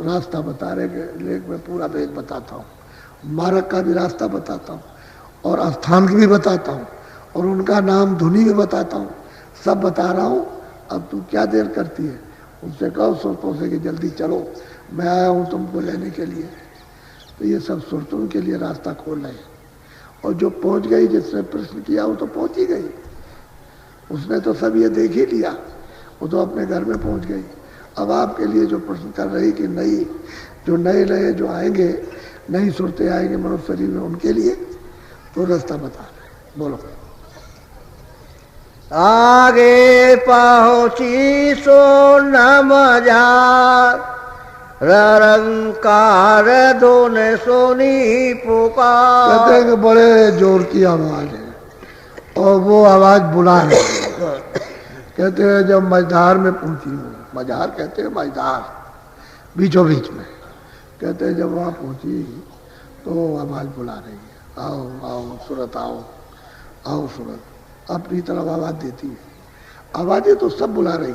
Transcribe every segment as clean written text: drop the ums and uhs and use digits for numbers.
रास्ता बता रहे लेकिन मैं पूरा वेद बताता हूँ, मार्ग का भी रास्ता बताता हूँ और स्थान की भी बताता हूँ और उनका नाम धुनी भी बताता हूँ, सब बता रहा हूँ। अब तू क्या देर करती है? उनसे कहो सुरतों से कि जल्दी चलो, मैं आया हूँ तुमको लेने के लिए। तो ये सब सुरतों के लिए रास्ता खोल रहे हैं। और जो पहुँच गई, जिसने प्रश्न किया वो तो पहुँच ही गई, उसने तो सब ये देख ही लिया, वो तो अपने घर में पहुँच गई। अब आपके लिए जो प्रश्न कर रही कि नई जो नए नए जो आएंगे, नई सुरतें आएंगे मनुष्य शरीर में, उनके लिए तो रास्ता बता रहे। बोलो। आगे पहुँची सो न मजार, रंकार धुन सुनी पुकार। कहते हैं कि बड़े जोर की आवाज है और वो आवाज बुला रही है। कहते हैं जब मझधार में पहुंची हूँ, मझधार कहते हैं मझधार, बीचों बीच में, कहते हैं जब वहाँ पहुंची तो आवाज बुला रही है, आओ आओ सूरत आओ, आओ सूरत। अपनी तरफ आवाज देती है। आवाजें तो सब बुला रही,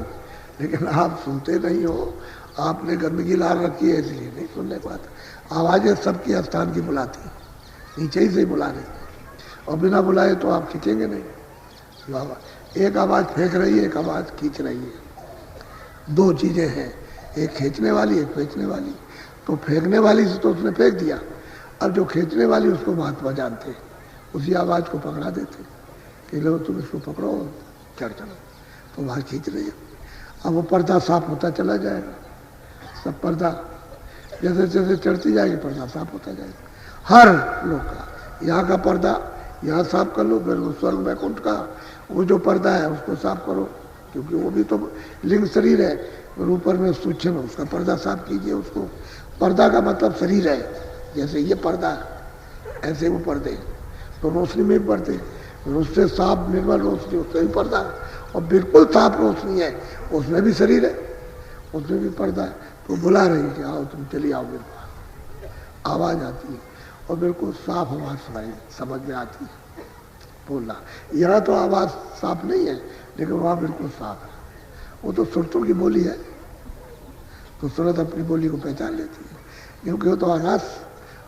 लेकिन आप सुनते नहीं हो, आपने गंदगी ला रखी है इसलिए नहीं सुनने पाते। आवाजें सबकी स्थान की बुलाती है, नीचे ही से बुला रही, और बिना बुलाए तो आप खींचेंगे नहीं। एक आवाज फेंक रही है, एक आवाज खींच रही है, दो चीजें हैं, एक खींचने वाली एक फेंकने वाली। तो फेंकने वाली से तो उसने फेंक दिया, अब जो खींचने वाली उसको महात्मा जानते, उसी आवाज को पकड़ा देते कि लो तुम इसको पकड़ो, चढ़ चलो, तो वहाँ खींच रही है। अब वो पर्दा साफ होता चला जाएगा, सब पर्दा जैसे जैसे चढ़ती जाएगी पर्दा साफ होता जाएगा हर लोग का। यहाँ का पर्दा यहाँ साफ कर लो, फिर वो स्वर्ग वैकुंठ का वो जो पर्दा है उसको साफ करो, क्योंकि वो भी तो लिंग शरीर है, और ऊपर में सूक्ष्म है, उसका पर्दा साफ कीजिए उसको। पर्दा का मतलब शरीर है, जैसे ये पर्दा ऐसे वो पर्दे तो रोशनी में भी पर्दे, उससे साफ निर्मल रोशनी उससे भी पर्दा है, और बिल्कुल साफ रोशनी है उसमें भी शरीर है, उसमें भी पर्दा है। तो बुला रही कि आओ तुम चली आओ मेरे पास। आवाज़ आती है और बिल्कुल साफ आवाज़ सुनाई समझ में आती है बोलना। यहाँ तो आवाज़ साफ नहीं है, लेकिन वहाँ बिल्कुल साफ है। वो तो सुरतों की बोली है, तो सुरत अपनी बोली को पहचान लेती है, क्योंकि वो तो आकाश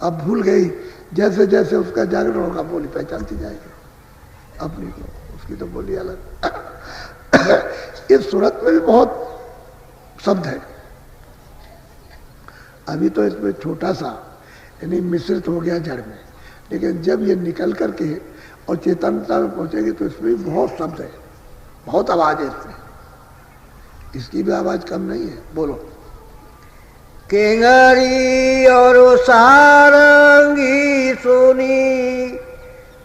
अब भूल गई, जैसे जैसे उसका जागरण होगा बोली पहचानती जाएगी अपनी को, उसकी तो बोली अलग। इस सूरत में भी बहुत शब्द है, अभी तो इसमें छोटा सा यानी मिश्रित हो गया जड़ में, लेकिन जब ये निकल करके और चेतनता में पहुंचेगी तो इसमें भी बहुत शब्द है, बहुत आवाज है इसमें, इसकी भी आवाज कम नहीं है। बोलो। किंगरी और सारंगी सुनी,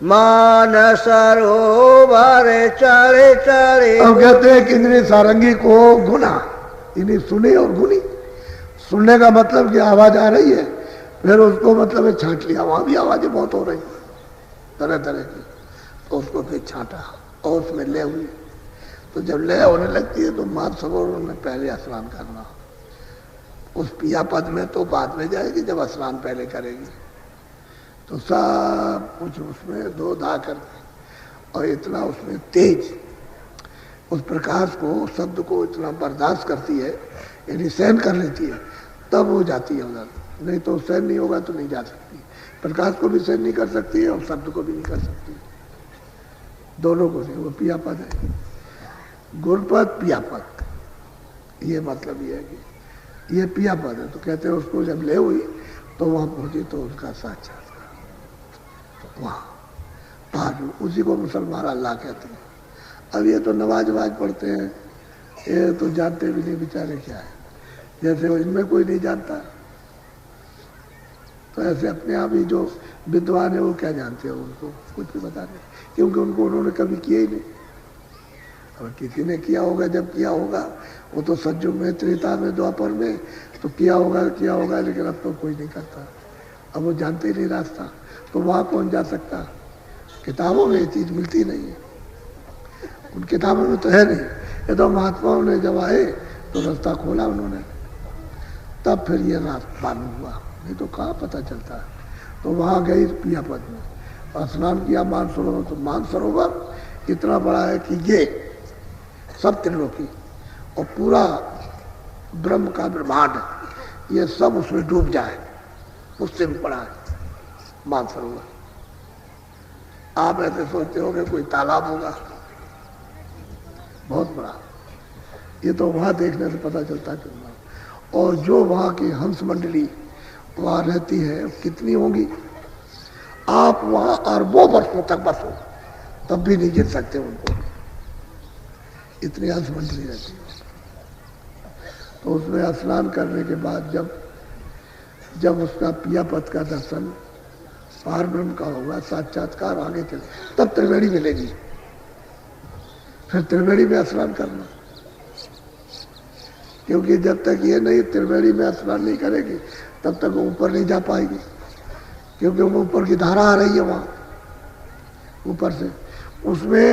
मान सरोवर चढ़े चढ़े। अब कहते हैं किंगरी सारंगी को गुना, इन्हें सुनी और गुनी। सुनने का मतलब कि आवाज आ रही है, फिर उसको मतलब है छांट लिया, वहां भी आवाजें बहुत हो रही तरह तरह की, तो उसको फिर छांटा और उसमें ले हुई। तो जब लय होने लगती है तो मानसरोवर में पहले स्नान करना, उस पिया पद में तो बाद में जाएगी जब स्नान पहले करेगी। तो सब कुछ उसमें धो धा करके, और इतना उसमें तेज उस प्रकाश को शब्द को इतना बर्दाश्त करती है, यानी सहन कर लेती है, तब वो जाती है उधर, नहीं तो सहन नहीं होगा तो नहीं जा सकती। प्रकाश को भी सहन नहीं कर सकती है और शब्द को भी नहीं कर सकती, दोनों को नहीं। वो पिया पद है, गुणपद पिया पद, ये मतलब ये है कि ये पिया पद है। तो कहते हैं उसको जब ले हुई तो वहां पहुंची तो उसका साक्षात्कार, तो वहां आज उसी को मुसलमान अल्लाह कहते हैं। अब ये तो नमाज वमाज पढ़ते हैं, ये तो जानते भी नहीं बेचारे क्या है, जैसे वो इनमें कोई नहीं जानता, तो ऐसे अपने आप ही जो विद्वान है वो क्या जानते हो, उनको कुछ भी बता नहीं, क्योंकि उनको उन्होंने कभी किया ही नहीं। और किसी ने किया होगा, जब किया होगा वो तो सज्जुग में, त्रेता में, द्वापर में तो किया होगा, लेकिन अब तो कोई नहीं करता, अब वो जानते ही नहीं रास्ता, तो वहाँ कौन जा सकता। किताबों में ये चीज़ मिलती नहीं है, उन किताबों में तो है नहीं। ये तो महात्माओं ने जब आए तो रास्ता खोला उन्होंने, तब फिर ये रास्ता मालूम हुआ, नहीं तो कहाँ पता चलता है। तो वहाँ गई पिया पद में, स्नान किया मानसरोवर। तो मानसरोवर इतना बड़ा है कि ये सब त्रिलोकी और पूरा ब्रह्म का ब्रह्मांड ये सब उसमें डूब जाए, उससे भी बड़ा है मानसरोवर। आप ऐसे सोचते हो कि कोई तालाब होगा, बहुत बड़ा। ये तो वहां देखने से पता चलता है। और जो वहां की हंस मंडली वहां रहती है, कितनी होंगी, आप वहां अरबों वर्षों तक बसो तब भी नहीं गिर सकते उनको, इतनी हंस मंडली रहती है। तो उसमें स्नान करने के बाद जब उसका पिया पद का दर्शन पार ब्रह्म का होगा, साक्षात्कार आगे चले, तब त्रिवेणी मिलेगी। फिर त्रिवेणी में स्नान करना, क्योंकि जब तक ये नहीं त्रिवेणी में स्नान नहीं करेगी तब तक वो ऊपर नहीं जा पाएगी, क्योंकि वो ऊपर की धारा आ रही है वहां ऊपर से। उसमें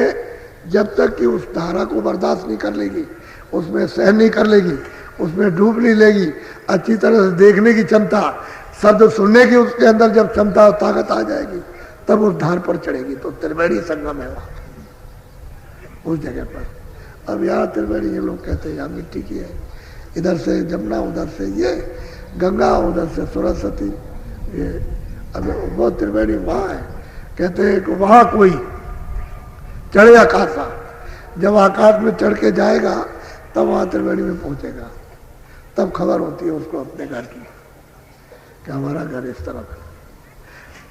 जब तक कि उस धारा को बर्दाश्त नहीं कर लेगी, उसमें सहन नहीं कर लेगी, उसमें डूब नहीं लेगी, अच्छी तरह से देखने की क्षमता, शब्द सुनने की उसके अंदर जब क्षमता और ताकत आ जाएगी, तब उस धार पर चढ़ेगी। तो त्रिवेणी संगम है वहां उस जगह पर। अब यहाँ त्रिवेणी ये लोग कहते हैं यहाँ मिट्टी की है, इधर से जमुना, उधर से ये गंगा, उधर से सरस्वती, ये अब वो त्रिवेणी वहां है। कहते हैं कि वहां कोई चढ़े आकाशा, जब आकाश में चढ़ के जाएगा तब वहां त्रिवेणी में पहुंचेगा, तब खबर होती है उसको अपने घर की कि हमारा घर इस तरफ है।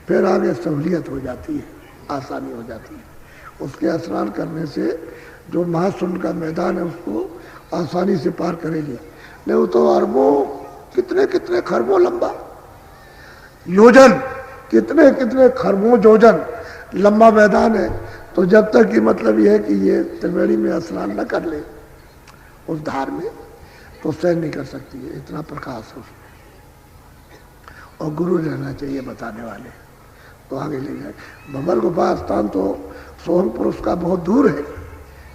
फिर आगे सहूलियत हो जाती है, आसानी हो जाती है। उसके स्नान करने से जो महाशून्य का मैदान है उसको आसानी से पार करेगी। नहीं वो तो अरबों, कितने कितने खरबों लंबा, योजन, कितने कितने खरबों योजन लंबा मैदान है। तो जब तक कि मतलब यह है कि ये त्रिवेणी में स्नान न कर ले उस धार में, तो सहन नहीं कर सकती है, इतना प्रकाश है उसमें। और गुरु रहना चाहिए बताने वाले, तो आगे ले जाए। भंवर गुफा स्थान तो सोहनपुर उसका बहुत दूर है,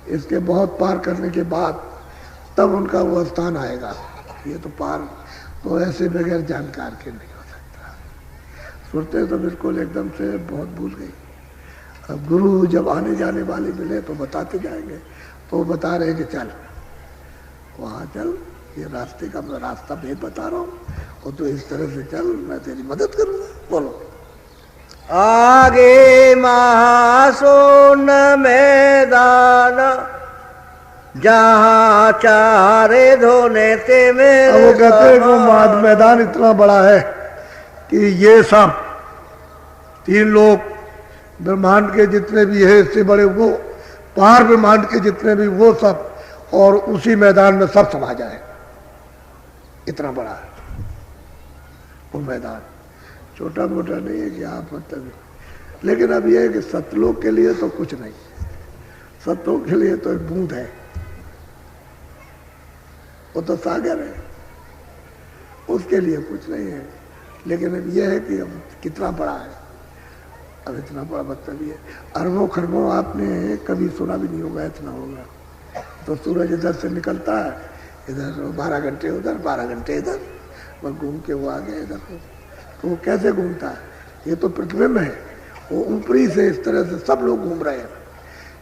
इसके बहुत पार करने के बाद तब उनका वो स्थान आएगा। ये तो पार तो ऐसे बगैर जानकार के नहीं हो सकता। सुनते तो बिल्कुल एकदम से बहुत भूल गई। अब गुरु जब आने जाने वाले मिले तो बताते जाएंगे, तो वो बता रहे कि चल वहाँ चल, ये रास्ते का मैं रास्ता भेद बता रहा हूँ, और तो इस तरह से चल, मैं तेरी मदद करूँगा। बोलो। आगे महासोन मैदान, जहाँ चारे धोने ते में। वो कहते हैं वो मैदान इतना बड़ा है कि ये सब तीन लोग ब्रह्मांड के जितने भी है, इससे बड़े वो पार ब्रह्मांड के जितने भी वो सब, और उसी मैदान में सब समा जाए, इतना बड़ा है वो मैदान। छोटा मोटा नहीं है कि आप मतलब, लेकिन अब यह है कि सतलोक के लिए तो कुछ नहीं, सतलोक के लिए तो एक बूंद है, वो तो सागर है, उसके लिए कुछ नहीं है। लेकिन अब यह है कि अब कितना बड़ा है, अब इतना बड़ा मतलब ये अरबों खरबों आपने कभी सुना भी नहीं होगा इतना होगा। तो सूरज इधर से निकलता है, इधर 12 घंटे उधर, 12 घंटे इधर, वह घूम के वो आ गया इधर को। तो वो कैसे घूमता है, ये तो पृथ्वी में है, वो ऊपरी से इस तरह से सब लोग घूम रहे हैं।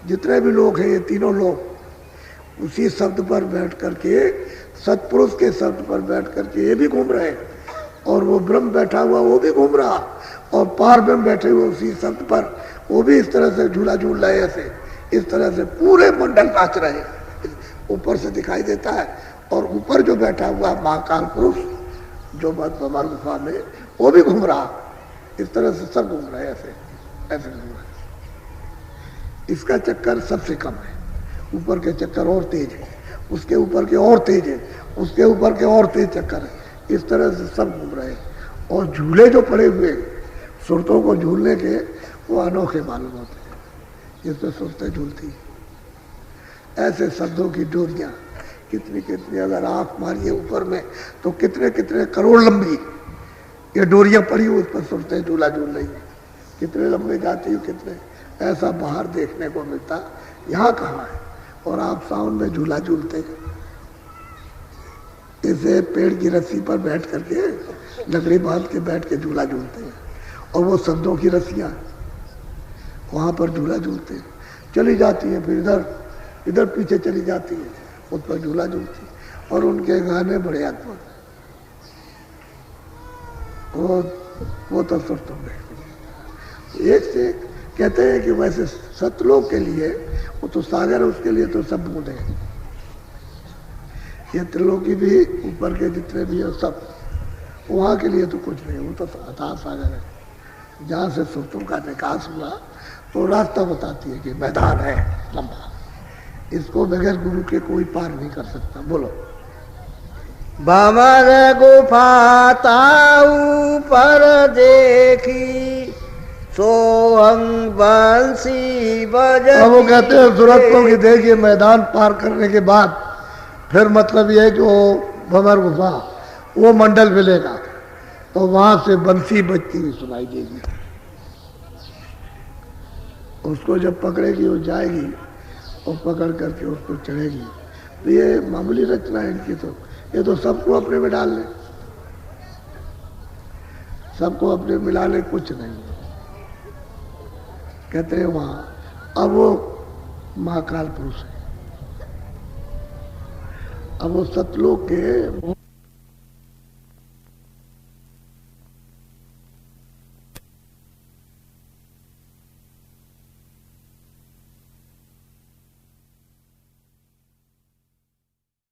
जितने भी लोग हैं ये तीनों लोग उसी शब्द पर बैठ करके, सतपुरुष के शब्द पर बैठ करके ये भी घूम रहे हैं, और वो ब्रह्म बैठा हुआ वो भी घूम रहा, और पार ब्रह्म बैठे हुए उसी शब्द पर वो भी इस तरह से झूला झूल रहे, ऐसे इस तरह से पूरे मंडल नाच रहे, ऊपर से दिखाई देता है। और ऊपर जो बैठा हुआ महाकाल पुरुष जो भंवर गुफा में, वो भी घूम रहा, इस तरह से सब घूम रहे, ऐसे ऐसे घूम रहे। इसका चक्कर सबसे कम है, ऊपर के चक्कर और तेज है, उसके ऊपर के और तेज है, उसके ऊपर के और तेज चक्कर है, इस तरह से सब घूम रहे। और झूले जो पड़े हुए सुरतों को झूलने के, वो अनोखे मालूम होते हैं, जिसमें सुरतें झूलती। ऐसे शब्दों की डोरियां कितनी कितनी, अगर आंख मारिए ऊपर में तो कितने कितने करोड़ लंबी ये डोरियां पड़ी हुई, उस पर सुरतें झूला झूल रही है, कितने लंबे जाती हो, कितने। ऐसा बाहर देखने को मिलता, यहाँ कहाँ है। और आप सावन में झूला झूलते हैं, इसे पेड़ की रस्सी पर बैठ करके, लकड़ी बांध के बैठ के झूला झूलते हैं, और वो शब्दों की रस्सियां वहां पर झूला झूलते हैं, चली जाती है, फिर इधर इधर पीछे चली जाती है, उस पर झूला झूलती है। और उनके गाने बड़े अद्भुत, वो तो सुर तुम देखो एक से एक कहते हैं कि वैसे सतलोक के लिए वो तो सागर है, उसके लिए तो सब बूंदे हैं। ये त्रिलोकी भी ऊपर के जितने भी है सब, वहाँ के लिए तो कुछ नहीं, वो तो अथाह सागर है। जहाँ से सुरतों का निकास हुआ तो रास्ता बताती है कि मैदान है लंबा, इसको बगैर गुरु के कोई पार नहीं कर सकता। बोलो। भमर गुफा ताऊ पर देखी सोहम बंसी बज। अब वो कहते हैं सुरतों की देखिए मैदान पार करने के बाद फिर मतलब ये है कि वो भमर गुफा वो मंडल मिलेगा तो वहां से बंसी बजती हुई सुनाई देगी। उसको जब पकड़ेगी वो जाएगी और पकड़ करके उसको चढ़ेगी। तो ये मामूली रचना है इनकी, तो ये तो सबको अपने में डाल ले, सबको अपने मिला ले, कुछ नहीं। कहते हैं वहां अब वो महाकाल पुरुष है, अब वो सतलोक के